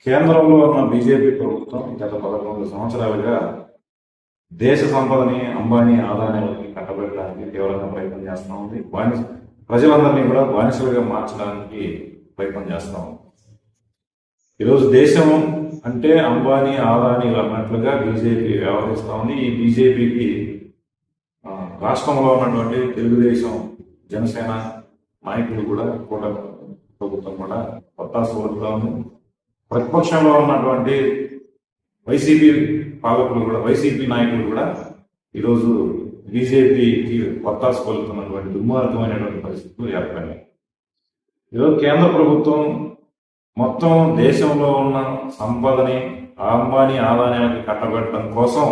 కేంద్రంలో ఉన్న బీజేపీ ప్రభుత్వం గత 11 సంవత్సరాలుగా దేశ సంపదని అంబానీ ఆదాయాలకి కట్టబెట్టడానికి తీవ్రంగా ప్రయత్నం చేస్తూ ఉంది. ప్రజలందరినీ కూడా బానిసలుగా మార్చడానికి ప్రయత్నం చేస్తూ ఉంది. ఈరోజు దేశం అంటే అంబానీ ఆదానీలు అన్నట్లుగా బీజేపీ వ్యవహరిస్తూ ఉంది. ఈ బీజేపీకి రాష్ట్రంలో ఉన్నటువంటి తెలుగుదేశం, జనసేన నాయకులు కూడా ప్రభుత్వం కూడా ఒత్తాసు పలుకుతా ఉంది. ప్రతిపక్షంలో ఉన్నటువంటి వైసీపీ పాలకులు కూడా, వైసీపీ నాయకులు కూడా ఈరోజు బీజేపీకి ఒత్తాసు పలుకుతున్నటువంటి దుర్మార్గమైనటువంటి పరిస్థితులు ఏర్పడినాయి. ఈరోజు కేంద్ర ప్రభుత్వం మొత్తం దేశంలో ఉన్న సంపదని అంబానీ ఆదాయానికి కట్టబెట్టడం కోసం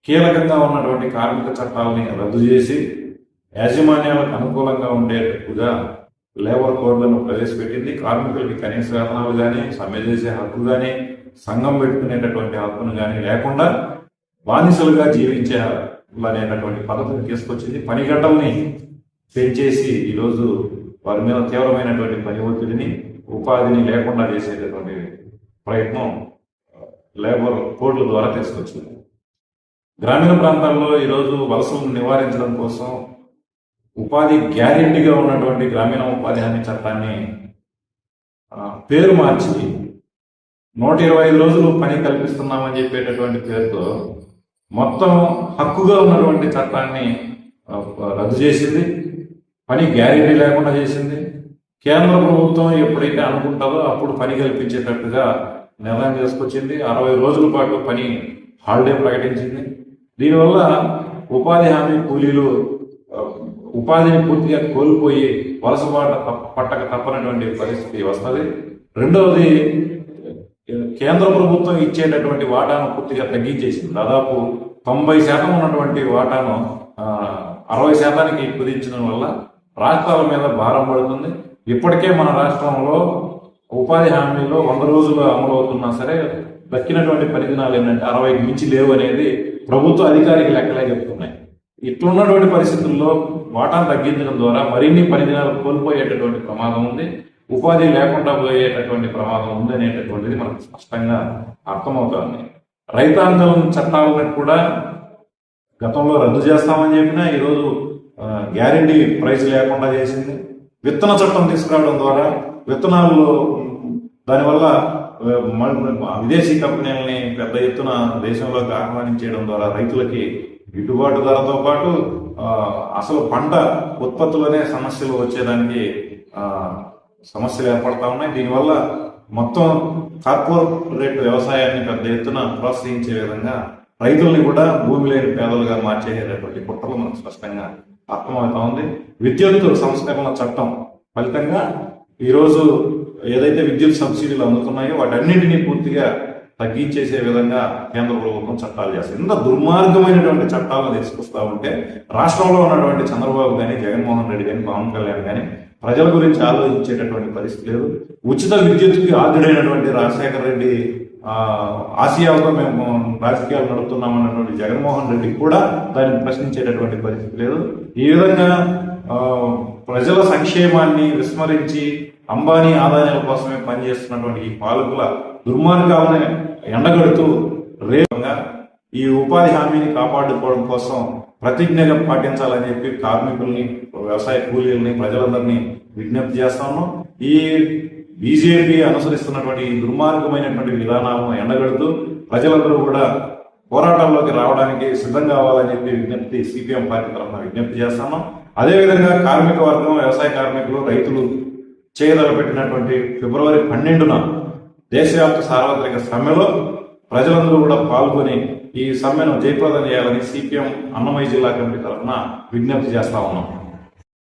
కీలకంగా ఉన్నటువంటి కార్మిక చట్టాలని రద్దు చేసి యాజమాన్యాలకు అనుకూలంగా ఉండేటట్టుగా లేబర్ కోడ్లను ప్రవేశపెట్టింది. కార్మికులకి కనీస వేతనాలు కానీ, సమ్మె చేసే హక్కు కానీ, సంఘం పెట్టుకునేటటువంటి హక్కును కానీ లేకుండా బానిసలుగా జీవించాలనేటటువంటి పద్ధతిని తీసుకొచ్చింది. పని గంటల్ని పెంచేసి ఈరోజు వారి మీద తీవ్రమైనటువంటి పని ఒత్తిడిని, ఉపాధిని లేకుండా చేసేటటువంటి ప్రయత్నం లేబర్ కోడ్ల ద్వారా తీసుకొచ్చింది. గ్రామీణ ప్రాంతాల్లో ఈరోజు వలసలను నివారించడం కోసం ఉపాధి గ్యారెంటీగా ఉన్నటువంటి గ్రామీణ ఉపాధి హామీ చట్టాన్ని పేరు మార్చి 125 రోజులు పని కల్పిస్తున్నామని చెప్పేటటువంటి పేరుతో మొత్తం హక్కుగా ఉన్నటువంటి చట్టాన్ని రద్దు చేసింది. పని గ్యారెంటీ లేకుండా చేసింది. కేంద్ర ప్రభుత్వం ఎప్పుడైతే అనుకుంటుందో అప్పుడు పని కల్పించేటట్టుగా నిర్ణయం చేసుకొచ్చింది. 60 రోజుల పాటు పని హాలిడే ప్రకటించింది. దీనివల్ల ఉపాధి హామీ కూలీలు ఉపాధిని పూర్తిగా కోల్పోయి వలసబాట పట్టక తప్పనటువంటి పరిస్థితి వస్తుంది. రెండవది, కేంద్ర ప్రభుత్వం ఇచ్చేటటువంటి వాటాను పూర్తిగా తగ్గించేసింది. దాదాపు 90% ఉన్నటువంటి వాటాను 60% కుదించడం వల్ల రాష్ట్రాల మీద భారం పడుతుంది. ఇప్పటికే మన రాష్ట్రంలో ఉపాధి హామీలో 100 రోజులు అమలు అవుతున్నా సరే దక్కినటువంటి పరిదినాలు ఏంటంటే 60కి మించి లేవు అనేది ప్రభుత్వ అధికారిక లెక్కలే చెప్తున్నాయి. ఇట్లున్నటువంటి పరిస్థితుల్లో వాటాను తగ్గించడం ద్వారా మరిన్ని పరిదినాలు కోల్పోయేటటువంటి ప్రమాదం ఉంది, ఉపాధి లేకుండా పోయేటటువంటి ప్రమాదం ఉంది అనేటటువంటిది మనకు స్పష్టంగా అర్థమవుతోంది. రైతాంగం చట్టాలను కూడా గతంలో రద్దు చేస్తామని చెప్పినా ఈరోజు గ్యారెంటీ ప్రైస్ లేకుండా చేసింది. విత్తన చట్టం తీసుకురావడం ద్వారా విత్తనాలు దానివల్ల విదేశీ కంపెనీలని పెద్ద ఎత్తున దేశంలోకి ఆహ్వానించడం ద్వారా రైతులకి గిట్టుబాటు ధరతో పాటు అసలు పంట ఉత్పత్తులనే సమస్యలు వచ్చేదానికి సమస్యలు ఏర్పడతా ఉన్నాయి. దీనివల్ల మొత్తం కార్పొరేట్ వ్యవసాయాన్ని పెద్ద ఎత్తున ప్రోత్సహించే విధంగా రైతుల్ని కూడా భూమి లేని పేదలుగా మార్చేటటువంటి కుట్రలు మనకు స్పష్టంగా అర్థమవుతా ఉంది. విద్యుత్ సంస్కరణ చట్టం ఫలితంగా ఈరోజు ఏదైతే విద్యుత్ సబ్సిడీలు అందుతున్నాయో వాటన్నింటినీ పూర్తిగా తగ్గించేసే విధంగా కేంద్ర ప్రభుత్వం చట్టాలు చేస్తుంది. ఇంత దుర్మార్గమైనటువంటి చట్టాలను తీసుకొస్తా ఉంటే రాష్ట్రంలో ఉన్నటువంటి చంద్రబాబు కానీ, జగన్మోహన్ రెడ్డి కానీ, పవన్ కళ్యాణ్ కానీ ప్రజల గురించి ఆలోచించేటటువంటి పరిస్థితి లేదు. ఉచిత విద్యుత్కి ఆద్యుడైనటువంటి రాజశేఖర రెడ్డి ఆసియాలో మేము రాజకీయాలు నడుపుతున్నామన్నటువంటి జగన్మోహన్ రెడ్డి కూడా దాన్ని ప్రశ్నించేటటువంటి పరిస్థితి లేదు. ఈ విధంగా ప్రజల సంక్షేమాన్ని విస్మరించి అంబానీ ఆదాయాల కోసమే పనిచేస్తున్నటువంటి ఈ పాలకుల దుర్మార్గాలను ఎండగడుతూ రేపంగా ఈ ఉపాధి హామీని కాపాడుకోవడం కోసం ప్రతిజ్ఞగా పాటించాలని చెప్పి కార్మికుల్ని, వ్యవసాయ కూలీలని, ప్రజలందరినీ విజ్ఞప్తి చేస్తా ఉన్నాం. ఈ బీజేపీ అనుసరిస్తున్నటువంటి ఈ దుర్మార్గమైనటువంటి విధానాలను ఎండగడుతూ ప్రజలందరూ కూడా పోరాటంలోకి రావడానికి సిద్ధం కావాలని చెప్పి విజ్ఞప్తి సిపిఎం పార్టీ తరఫున విజ్ఞప్తి చేస్తున్నాం. అదేవిధంగా కార్మిక వర్గం, వ్యవసాయ కార్మికులు, రైతులు చేయదలపెట్టినటువంటి ఫిబ్రవరి 12న దేశవ్యాప్త సార్వత్రిక సమ్మెలో ప్రజలందరూ కూడా పాల్గొని ఈ సమ్మెను జయప్రదం చేయాలని సిపిఎం అన్నమయ్య జిల్లా కమిటీ తరఫున విజ్ఞప్తి చేస్తా ఉన్నాం.